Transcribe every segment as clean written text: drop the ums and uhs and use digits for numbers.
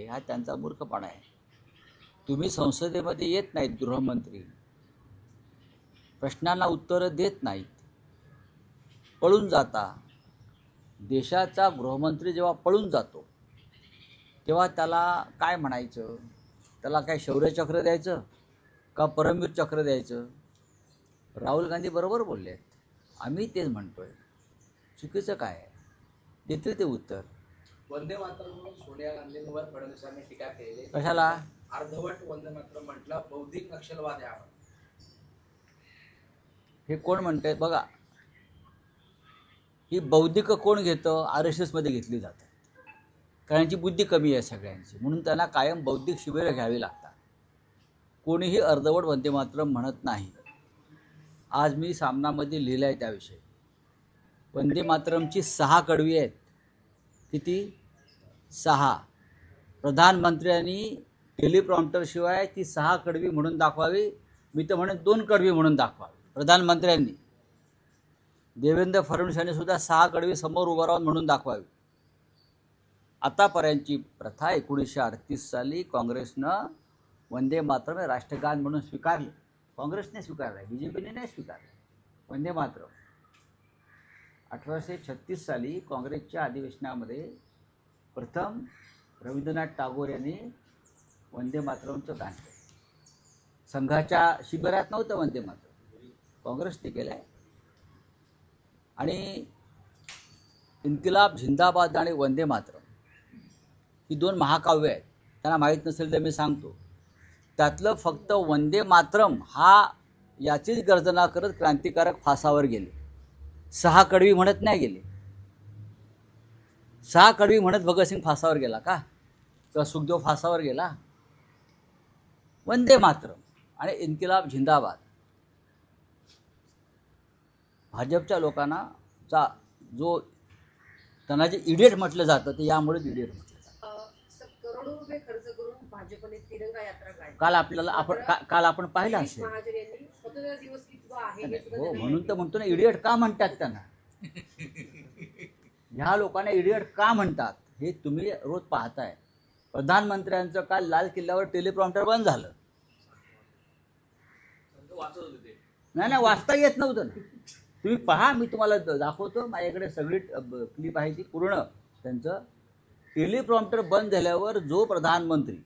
हा त्यांचा मूर्खपणा आहे. तुम्ही संसदेमध्ये येत नाहीत, गृहमंत्री प्रश्नांना उत्तरं देत नाहीत, पळून जाता. देशाचा गृहमंत्री जेव्हा पळून जातो तेव्हा त्याला काय म्हणायचं? त्याला काय शौर्यचक्र द्यायचं का परमवीर चक्र द्यायचं? राहुल गांधी बरोबर बोलले आहेत, आम्ही तेच म्हणतोय. चुकीचं काय आहे? देतील ते उत्तर. वंदे मातरम म्हणून सोनिया गांधींवर फडणवीसांनी टीका केली. कशाला? अर्धवट वंदे मातरम म्हटलं बौद्धिक नक्षलवाद आहे. हे कोण म्हणतंय बघा. ही बौद्धिक कोण घेतं? RSS मध्ये घेतली जाते, कारण यांची बुद्धी कमी आहे सगळ्यांची, म्हणून त्यांना कायम बौद्धिक शिबिरं घ्यावी लागतात. कोणीही अर्धवट वंदे मातरम म्हणत नाही. आज मी सामनामध्ये लिहिलं आहे त्याविषयी. वंदे मातरमची 6 कडवी आहेत. किती? 6. प्रधानमंत्र्यांनी टेलिप्रॉम्प्टरशिवाय ती 6 कडवी म्हणून दाखवावी. मी तर म्हणेन 2 कडवी म्हणून दाखवावी प्रधानमंत्र्यांनी. देवेंद्र फडणवीस यांनी सुद्धा 6 कडवी समोर उभं राहून म्हणून दाखवावी. आतापर्यंतची प्रथा 1938 साली काँग्रेसनं वंदे मातरम राष्ट्रगान म्हणून स्वीकारले. काँग्रेसने स्वीकारलं, BJPने नाही स्वीकारलं वंदे मातरम. 1836 साली काँग्रेसच्या अधिवेशनामध्ये प्रथम रवींद्रनाथ टागोर यांनी वंदे मातरमचं गाण केलं. संघाच्या शिबिरात नव्हतं वंदे मातरम, काँग्रेसने केलं आहे. आणि इन्किलाब झिंदाबाद आणि वंदे मातरम ही 2 महाकाव्य आहेत. त्यांना माहीत नसेल तर मी सांगतो. त्यातलं फक्त वंदे मातरम हा याचीच गर्जना करत क्रांतिकारक फासावर गेले. 6 कडवी म्हणत नाही गेले. 6 कडवी म्हणत भगतसिंग फासावर गेला का? किंवा सुखदेव फासावर गेला? वंदे मातरम आणि इन्किलाब झिंदाबाद. भाजपच्या लोकांना जो त्यांना जे इडियट म्हटलं जातं ते यामुळेच इडियट म्हटलं जातं. करोडो रुपये खर्च करून भाजपने तिरंगा यात्रा काढली. काल आपण पाहिलं असेल. हो, म्हणून तर म्हणतो ना इडियट का म्हणतात त्यांना. ह्या लोकांना इडियट का म्हणतात हे तुम्ही रोज पाहताय. प्रधानमंत्र्यांचं काल लाल किल्ल्यावर टेलिप्रॉम्प्टर बंद झालं. नाही वाचता येत नव्हतं ना. तुम्ही पहा, मी तुम्हाला दाखवतो. माझ्याकडे सगळी क्लिप आहे ती पूर्ण. त्यांचं टेलिप्रॉम्प्टर बंद झाल्यावर जो प्रधानमंत्री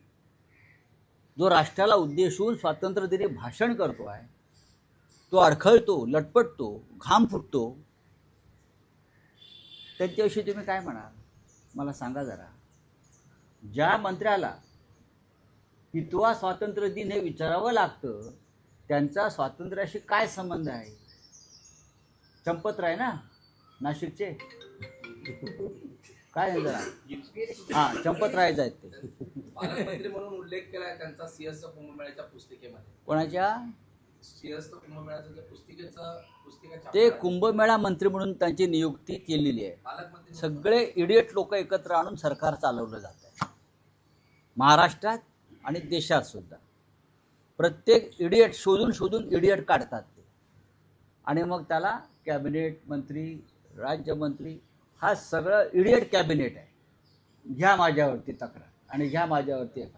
जो राष्ट्राला उद्देशून स्वातंत्र्यदिनी भाषण करतो आहे तो अडखळतो, लटपटतो, घाम फुटतो. त्यांच्याविषयी तुम्ही काय म्हणाल मला सांगा जरा. ज्या मंत्र्याला कितवा स्वातंत्र्य दिन हे विचारावं लागतं त्यांचा स्वातंत्र्याशी काय संबंध आहे? चंपतराय ना नाशिकचे, काय जरा हां चंपतरायच आहेत ते. पालकमंत्री म्हणून उल्लेख केलाय त्यांचा सिंहस्थ कुंभमेळ्याच्या पुस्तिकेमध्ये. कोणाच्या? सिंहस्थ कुंभमेळ्याच्या पुस्तिका ते कुंभमेळा मंत्री म्हणून त्यांची नियुक्ती केलेली आहे. सगळे इडियट लोक एकत्र आणून सरकार चालवलं जात आहे महाराष्ट्रात आणि देशात सुद्धा. प्रत्येक इडियट शोधून इडियट काढतात ते आणि मग त्याला कॅबिनेट मंत्री, राज्यमंत्री, हा सगळं इडियट कॅबिनेट आहे. घ्या माझ्यावरती तक्रार आणि घ्या माझ्यावरती F.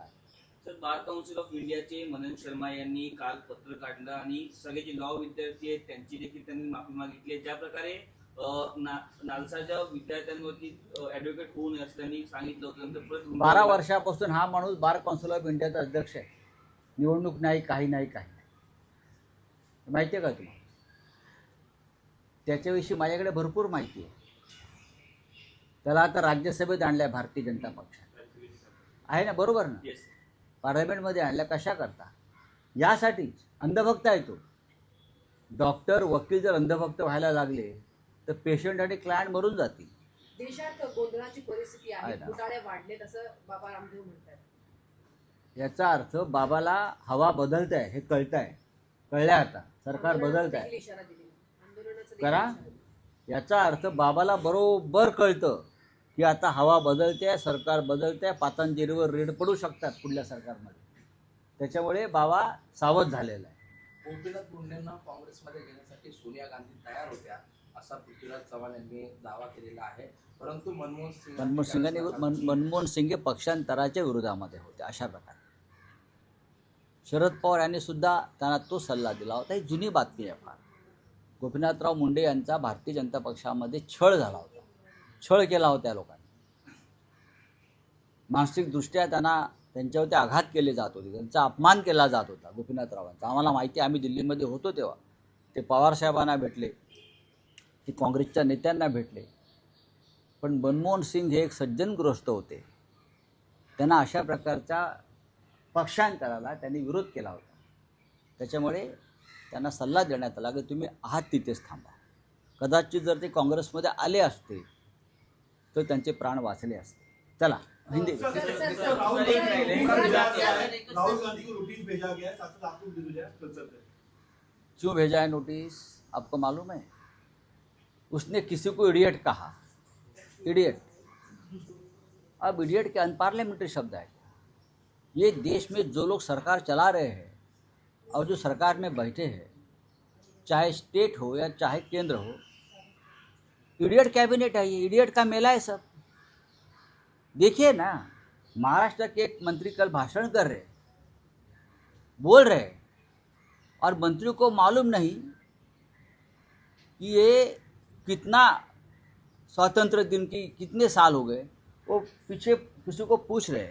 Sir, bar council of इंडियाचे मनन शर्मा यांनी काल पत्र काढलं आणि सगळे जे लॉ विद्यार्थी आहेत त्यांची देखील त्यांनी माफी मागितली आहे. ज्या प्रकारे नालसाच्या विद्यार्थ्यांवरती ॲडव्होकेट होऊ नये असं त्यांनी सांगितलं होतं. 12 वर्षापासून हा माणूस बार काउन्सिल ऑफ इंडियाचा अध्यक्ष आहे. निवडणूक नाही, काही नाही, माहिती आहे का तुम्हाला? त्याच्याविषयी माझ्याकडे भरपूर माहिती आहे. त्याला आता राज्यसभेत आणल्या भारतीय जनता पक्षात आहे ना, बरोबर ना? पार्लमेंटमध्ये आणल्या. कशा करता? यासाठीच. अंधभक्त आहे तो. डॉक्टर, वकील जर अंधभक्त व्हायला लागले तर पेशंट आणि क्लायंट मरून जातील. देशात गोंधळाची परिस्थिती आहे, घोटाळे वाढलेत असं बाबा रामदेव म्हणतात. याचा अर्थ बाबाला हवा बदलत आहे हे कळत आहे. कळलंय आता सरकार बदलत आहे करा. याचा अर्थ बाबाला बरोबर कळतं की आता हवा बदलते, सरकार बदलते, पातांजलीवर रेड पडू शकतात पुढल्या सरकारमध्ये. त्याच्यामुळे बाबा सावध झालेला आहे. गोपीनाथ मुंडेंना काँग्रेसमध्ये घेण्यासाठी सोनिया गांधी तयार होत्या असा पृथ्वीराज चव्हाण यांनी दावा केलेला आहे. परंतु मनमोहन सिंग हे पक्षांतराच्या विरोधामध्ये होते. अशा प्रकारे शरद पवार यांनी सुद्धा त्यांना तो सल्ला दिला होता. ही जुनी बातमी आहे फार. गोपीनाथराव मुंडे यांचा भारतीय जनता पक्षामध्ये छळ झाला होता. छळ केला होता त्या लोकांनी. मानसिकदृष्ट्या त्यांच्यावरती आघात केले जात होते. त्यांचा अपमान केला जात होता गोपीनाथरावांचा. आम्हाला माहिती आहे, आम्ही दिल्लीमध्ये होतो तेव्हा. ते पवारसाहेबांना भेटले, ते काँग्रेसच्या नेत्यांना भेटले. पण मनमोहन सिंग हे एक सज्जन गृहस्थ होते. त्यांना अशा प्रकारच्या पक्षांतराला त्यांनी विरोध केला होता. त्याच्यामुळे त्यांना सल्ला देण्यात आला की तुम्ही आहात तिथेच थांबा. कदाचित जर ते काँग्रेसमध्ये आले असते तर त्यांचे प्राण वाचले असते. चला हिंदी. राहुल गांधी को नोटिस भेजा गया है, 7 लाख को दे दिया संसद में। क्यों भेजा है नोटिस आपको मालूम है? उसने किसी को इडियट कहा. इडियट. अब इडियट क्या अनपार्लियामेंट्री शब्द है? ये देश में जो लोग सरकार चला रहे हैं और जो सरकार में बैठे हैं, चाहे स्टेट हो या चाहे केंद्र हो, इडियट कैबिनेट है. ये इडियट का मेला है सब. देखिए ना, महाराष्ट्र के एक मंत्री कल भाषण कर रहे, बोल रहे, और मंत्री को मालूम नहीं कि ये कितना स्वतंत्र दिन की कितने साल हो गए. वो पीछे किसी को पूछ रहे,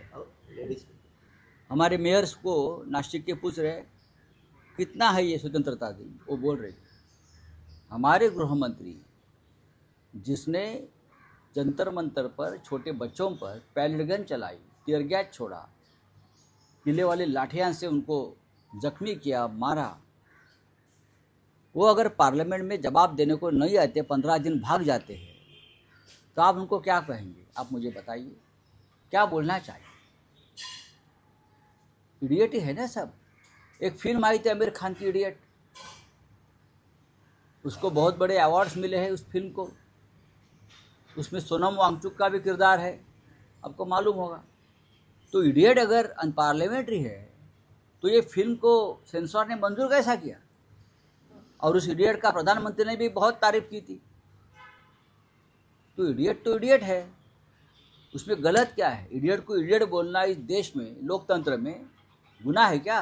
हमारे मेयर्स को नासिक के पूछ रहे कितना है ये स्वतंत्रता दिन. वो बोल रहे हमारे गृह मंत्री जिसने जंतर मंतर पर छोटे बच्चों पर पैलेट गन चलाई, टीयर गैस छोड़ा, किले वाले लाठियां से उनको जख्मी किया, मारा, वो अगर पार्लियामेंट में जवाब देने को नहीं आते, 15 दिन भाग जाते हैं, तो आप उनको क्या कहेंगे? आप मुझे बताइए, क्या बोलना चाहिए? इडियट ही है ना सब. एक फिल्म आई थी आमिर खान की, इडियट. उसको बहुत बड़े अवार्ड्स मिले हैं उस फिल्म को. उसमें सोनम वांगचुक का भी किरदार है, आपको मालूम होगा. तो इडियट अगर अनपार्लियामेंट्री है तो ये फिल्म को सेंसर ने मंजूर कैसा किया? और उस इडियट का प्रधानमंत्री ने भी बहुत तारीफ की थी. तो इडियट है, उसमें गलत क्या है? इडियट को इडियट बोलना इस देश में, लोकतंत्र में गुनाह है क्या?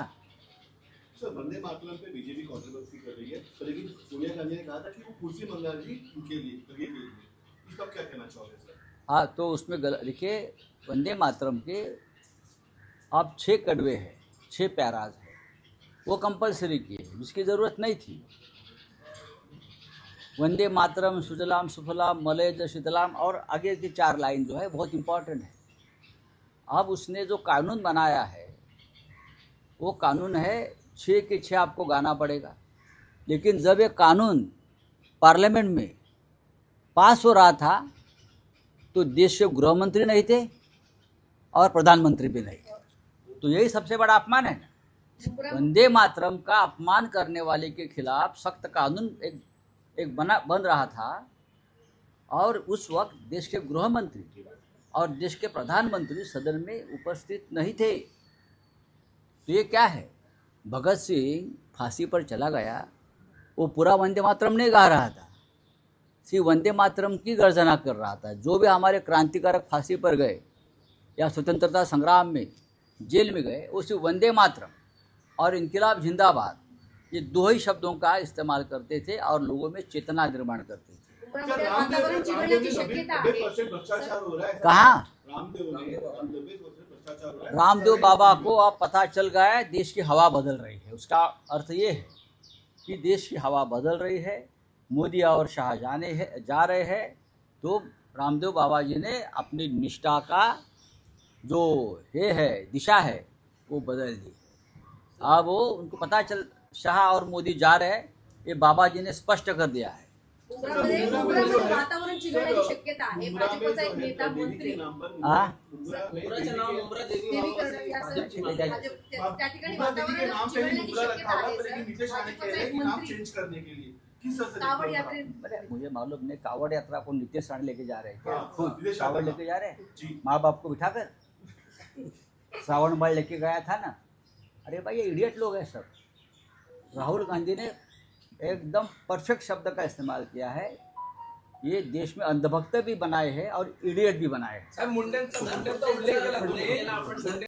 सर, वंदे मातरम पे बीजेपी कंट्रोवर्सी कर रही है, लेकिन सोनिया गांधी ने कहा था कि वो कुर्सी मंगा रही उनके लिए. इसका क्या कहना चाहोगे सर? हाँ, तो उसमें देखिए, वंदे मातरम के अब 6 कड़वे हैं, 6 पैराज हैं, वो कंपलसरी किए, जिसकी ज़रूरत नहीं थी. वंदे मातरम, सुजलाम सुफलाम मलयज शीतलाम, और आगे की 4 लाइन जो है बहुत इम्पॉर्टेंट है. अब उसने जो कानून बनाया है वो कानून है 6 के 6 आपको गाना पड़ेगा. लेकिन जब ये कानून पार्लियामेंट में पास हो रहा था तो देश के गृह मंत्री नहीं थे और प्रधानमंत्री भी नहीं. तो यही सबसे बड़ा अपमान है ना. वंदे मातरम का अपमान करने वाले के खिलाफ सख्त कानून एक बन रहा था, और उस वक्त देश के गृह मंत्री और देश के प्रधानमंत्री सदन में उपस्थित नहीं थे. तो ये क्या है? भगत सिंह फांसी पर चला गया, वो पूरा वंदे मातरम नहीं गा रहा था, सिर्फ वंदे मातरम की गर्जना कर रहा था. जो भी हमारे क्रांतिकारक फांसी पर गए या स्वतंत्रता संग्राम में जेल में गए, वो सिर्फ वंदे मातरम और इनकलाब जिंदाबाद, ये 2 ही शब्दों का इस्तेमाल करते थे और लोगों में चेतना निर्माण करते थे. वातावरण चिघळण्याची शक्यता आहे. 90% भ्रष्टाचार हो रहा है. कहाँ? रामदेव ने 90% भ्रष्टाचार हो रहा है. रामदेव बाबा को अब पता चल गया है देश की हवा बदल रही है. उसका अर्थ ये है कि देश की हवा बदल रही है, मोदी और शाह जा रहे हैं. तो रामदेव बाबा जी ने अपनी निष्ठा का जो है दिशा है वो बदल दी. अब वो उनको पता चल, शाह और मोदी जा रहे हैं, ये बाबा जी ने स्पष्ट कर दिया है. उमरामध्ये वातावरण चिघळण्याची शक्यता आहे. भाजपचा एक नेता मंत्री देवी कर्णवी असं त्या ठिकाणी वातावरण चिघळण्याची शक्यता आहे. नीतीश राणे कह रहे हैं कि नाम चेंज करने के लिए किस तरह से कावड यात्रेत मुझे मालूम नहीं, कावड़ यात्रा को नीतीश राणे लेके जा रहे हैं क्या? हाँ, खुद नीतीश कावड़ राणे लेके जा रहे हैं, जी. माँ बाप को बिठाकर. श्रावण बाल लेके गया था ना. अरे भाई, ये इडियट लोग हैं सब. राहुल गांधी ने एकदम परफेक्ट शब्द का इस्तेमाल किया है ये देश में अंधभक्त भी बनाए हैं और इडियट भी बनाए हैं। साहेब मुंडेंचा उल्लेख केला तुम्ही.